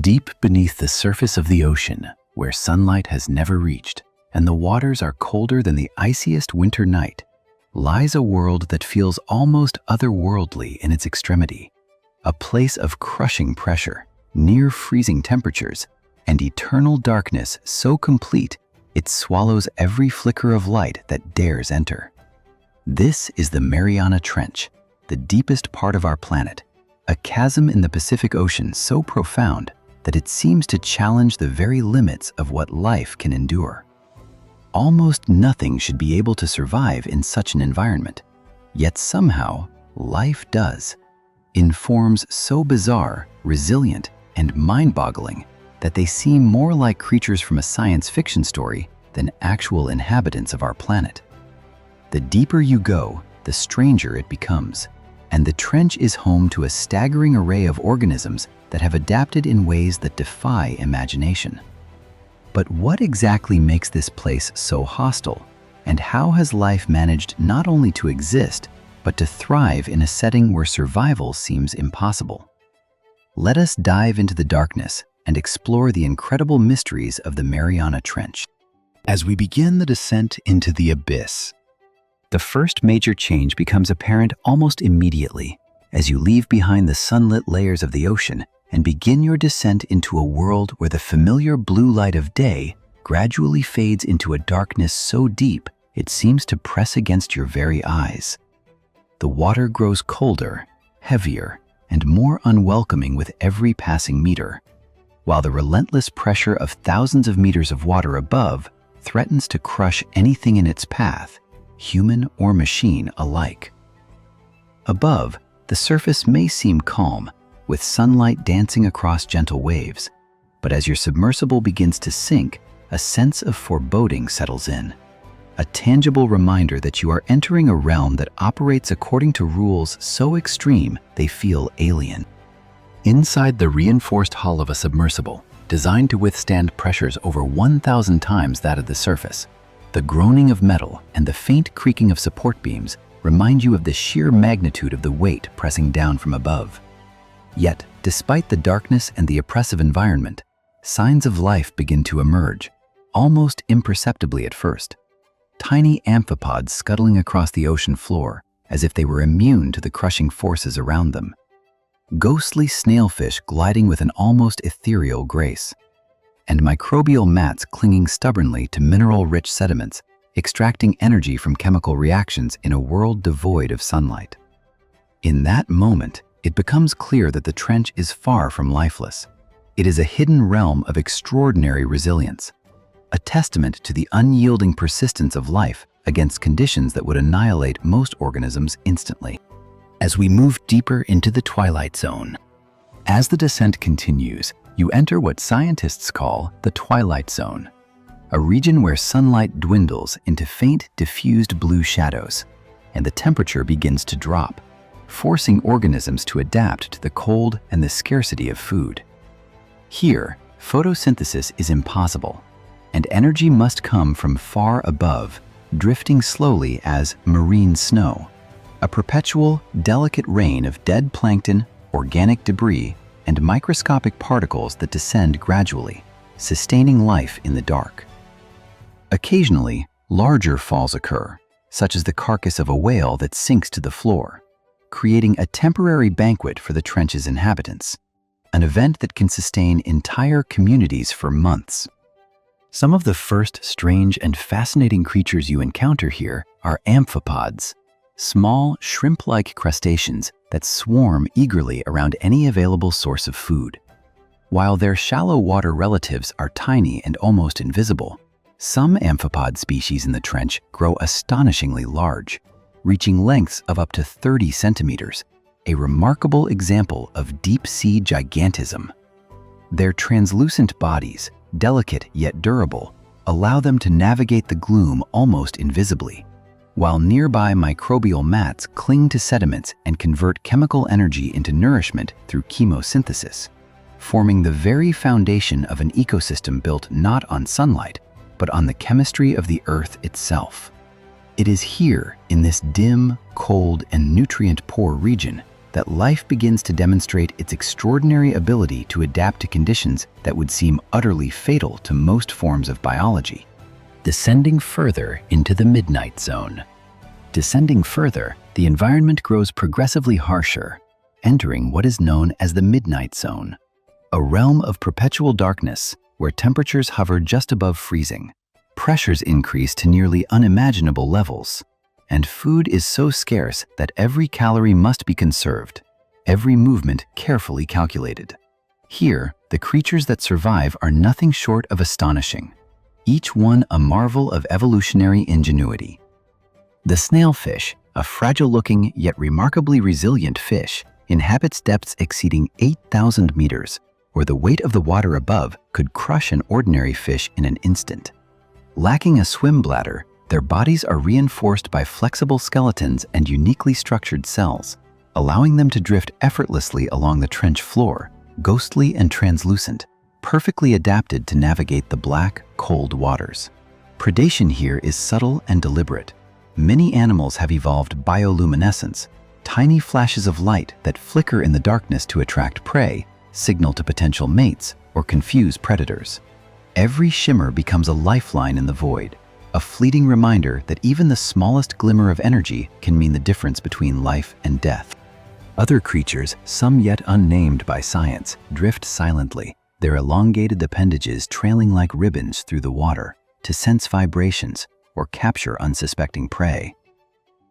Deep beneath the surface of the ocean, where sunlight has never reached, and the waters are colder than the iciest winter night, lies a world that feels almost otherworldly in its extremity, a place of crushing pressure, near freezing temperatures, and eternal darkness so complete it swallows every flicker of light that dares enter. This is the Mariana Trench, the deepest part of our planet, a chasm in the Pacific Ocean so profound that it seems to challenge the very limits of what life can endure. Almost nothing should be able to survive in such an environment, yet somehow life does, in forms so bizarre, resilient, and mind-boggling that they seem more like creatures from a science fiction story than actual inhabitants of our planet. The deeper you go, the stranger it becomes, and the trench is home to a staggering array of organisms that have adapted in ways that defy imagination. But what exactly makes this place so hostile, and how has life managed not only to exist, but to thrive in a setting where survival seems impossible? Let us dive into the darkness and explore the incredible mysteries of the Mariana Trench. As we begin the descent into the abyss, the first major change becomes apparent almost immediately as you leave behind the sunlit layers of the ocean and begin your descent into a world where the familiar blue light of day gradually fades into a darkness so deep it seems to press against your very eyes. The water grows colder, heavier, and more unwelcoming with every passing meter, while the relentless pressure of thousands of meters of water above threatens to crush anything in its path, human or machine alike. Above, the surface may seem calm, with sunlight dancing across gentle waves, but as your submersible begins to sink, a sense of foreboding settles in, a tangible reminder that you are entering a realm that operates according to rules so extreme they feel alien. Inside the reinforced hull of a submersible, designed to withstand pressures over 1,000 times that of the surface, the groaning of metal and the faint creaking of support beams remind you of the sheer magnitude of the weight pressing down from above. Yet, despite the darkness and the oppressive environment, signs of life begin to emerge, almost imperceptibly at first. Tiny amphipods scuttling across the ocean floor as if they were immune to the crushing forces around them. Ghostly snailfish gliding with an almost ethereal grace, and microbial mats clinging stubbornly to mineral-rich sediments, extracting energy from chemical reactions in a world devoid of sunlight. In that moment, it becomes clear that the trench is far from lifeless. It is a hidden realm of extraordinary resilience, a testament to the unyielding persistence of life against conditions that would annihilate most organisms instantly. As we move deeper into the twilight zone, as the descent continues, you enter what scientists call the twilight zone, a region where sunlight dwindles into faint, diffused blue shadows, and the temperature begins to drop, forcing organisms to adapt to the cold and the scarcity of food. Here, photosynthesis is impossible, and energy must come from far above, drifting slowly as marine snow, a perpetual, delicate rain of dead plankton, organic debris, and microscopic particles that descend gradually, sustaining life in the dark. Occasionally, larger falls occur, such as the carcass of a whale that sinks to the floor, creating a temporary banquet for the trench's inhabitants, an event that can sustain entire communities for months. Some of the first strange and fascinating creatures you encounter here are amphipods, small, shrimp-like crustaceans that swarm eagerly around any available source of food. While their shallow water relatives are tiny and almost invisible, some amphipod species in the trench grow astonishingly large, reaching lengths of up to 30 centimeters, a remarkable example of deep-sea gigantism. Their translucent bodies, delicate yet durable, allow them to navigate the gloom almost invisibly, while nearby microbial mats cling to sediments and convert chemical energy into nourishment through chemosynthesis, forming the very foundation of an ecosystem built not on sunlight, but on the chemistry of the Earth itself. It is here, in this dim, cold, and nutrient-poor region, that life begins to demonstrate its extraordinary ability to adapt to conditions that would seem utterly fatal to most forms of biology. Descending further into the midnight zone. Descending further, the environment grows progressively harsher, entering what is known as the midnight zone, a realm of perpetual darkness where temperatures hover just above freezing, pressures increase to nearly unimaginable levels, and food is so scarce that every calorie must be conserved, every movement carefully calculated. Here, the creatures that survive are nothing short of astonishing, each one a marvel of evolutionary ingenuity. The snailfish, a fragile-looking yet remarkably resilient fish, inhabits depths exceeding 8,000 meters, where the weight of the water above could crush an ordinary fish in an instant. Lacking a swim bladder, their bodies are reinforced by flexible skeletons and uniquely structured cells, allowing them to drift effortlessly along the trench floor, ghostly and translucent, perfectly adapted to navigate the black, cold waters. Predation here is subtle and deliberate. Many animals have evolved bioluminescence, tiny flashes of light that flicker in the darkness to attract prey, signal to potential mates, or confuse predators. Every shimmer becomes a lifeline in the void, a fleeting reminder that even the smallest glimmer of energy can mean the difference between life and death. Other creatures, some yet unnamed by science, drift silently, their elongated appendages trailing like ribbons through the water to sense vibrations or capture unsuspecting prey.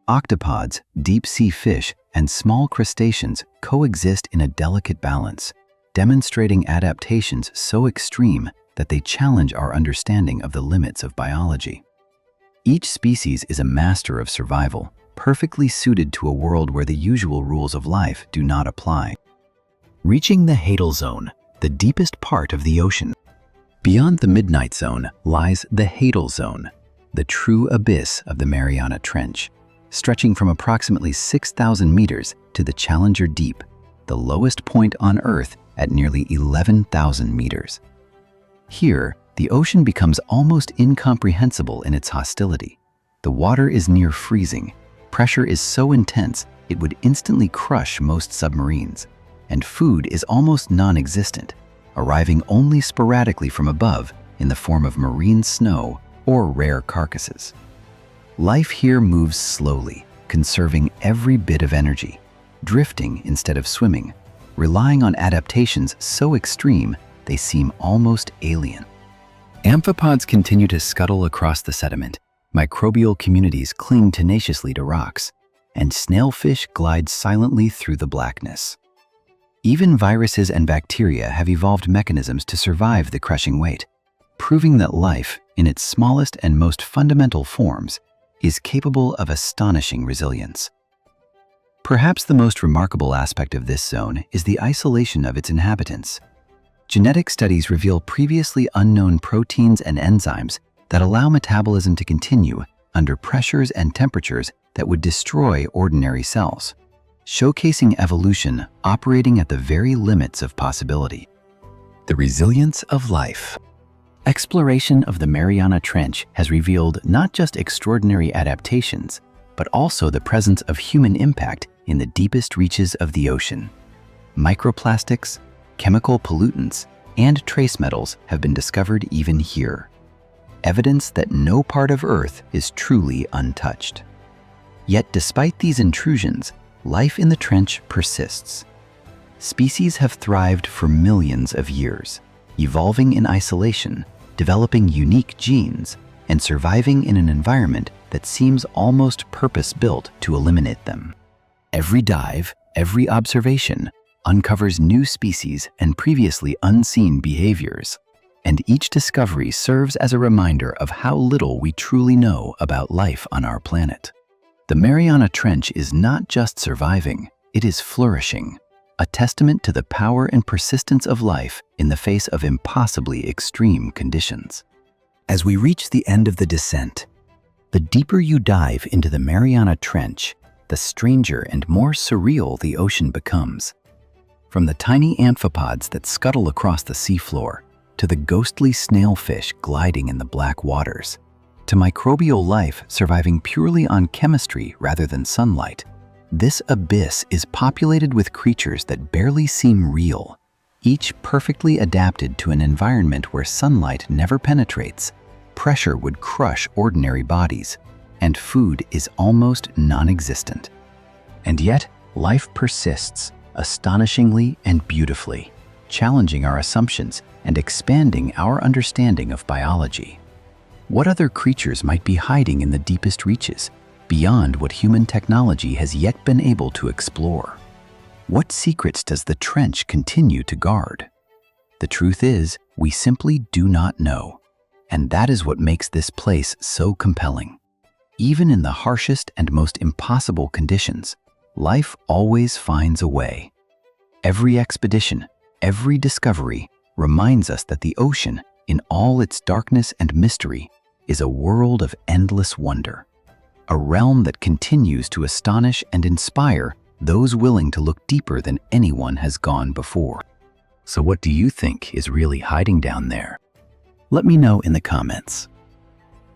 Octopods, deep-sea fish, and small crustaceans coexist in a delicate balance, demonstrating adaptations so extreme that they challenge our understanding of the limits of biology. Each species is a master of survival, perfectly suited to a world where the usual rules of life do not apply. Reaching the hadal zone, the deepest part of the ocean. Beyond the midnight zone lies the hadal zone, the true abyss of the Mariana Trench, stretching from approximately 6,000 meters to the Challenger Deep, the lowest point on Earth at nearly 11,000 meters. Here, the ocean becomes almost incomprehensible in its hostility. The water is near freezing, pressure is so intense it would instantly crush most submarines, and food is almost non-existent, arriving only sporadically from above in the form of marine snow or rare carcasses. Life here moves slowly, conserving every bit of energy, drifting instead of swimming, relying on adaptations so extreme they seem almost alien. Amphipods continue to scuttle across the sediment, microbial communities cling tenaciously to rocks, and snailfish glide silently through the blackness. Even viruses and bacteria have evolved mechanisms to survive the crushing weight, proving that life, in its smallest and most fundamental forms, is capable of astonishing resilience. Perhaps the most remarkable aspect of this zone is the isolation of its inhabitants. Genetic studies reveal previously unknown proteins and enzymes that allow metabolism to continue under pressures and temperatures that would destroy ordinary cells, showcasing evolution operating at the very limits of possibility. The resilience of life. Exploration of the Mariana Trench has revealed not just extraordinary adaptations, but also the presence of human impact in the deepest reaches of the ocean. Microplastics, chemical pollutants, and trace metals have been discovered even here. Evidence that no part of Earth is truly untouched. Yet despite these intrusions, life in the trench persists. Species have thrived for millions of years, evolving in isolation, developing unique genes, and surviving in an environment that seems almost purpose-built to eliminate them. Every dive, every observation, uncovers new species and previously unseen behaviors, and each discovery serves as a reminder of how little we truly know about life on our planet. The Mariana Trench is not just surviving, it is flourishing, a testament to the power and persistence of life in the face of impossibly extreme conditions. As we reach the end of the descent, the deeper you dive into the Mariana Trench, the stranger and more surreal the ocean becomes. From the tiny amphipods that scuttle across the seafloor, to the ghostly snailfish gliding in the black waters, to microbial life surviving purely on chemistry rather than sunlight, This abyss is populated with creatures that barely seem real, each perfectly adapted to an environment where sunlight never penetrates, pressure would crush ordinary bodies, and food is almost non-existent. And yet, life persists, astonishingly and beautifully, challenging our assumptions and expanding our understanding of biology. What other creatures might be hiding in the deepest reaches, beyond what human technology has yet been able to explore? What secrets does the trench continue to guard? The truth is, we simply do not know, and that is what makes this place so compelling. Even in the harshest and most impossible conditions, life always finds a way. Every expedition, every discovery reminds us that the ocean, in all its darkness and mystery, is a world of endless wonder, a realm that continues to astonish and inspire those willing to look deeper than anyone has gone before. So what do you think is really hiding down there? Let me know in the comments.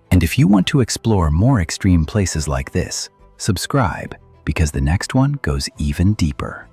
And if you want to explore more extreme places like this, subscribe, because the next one goes even deeper.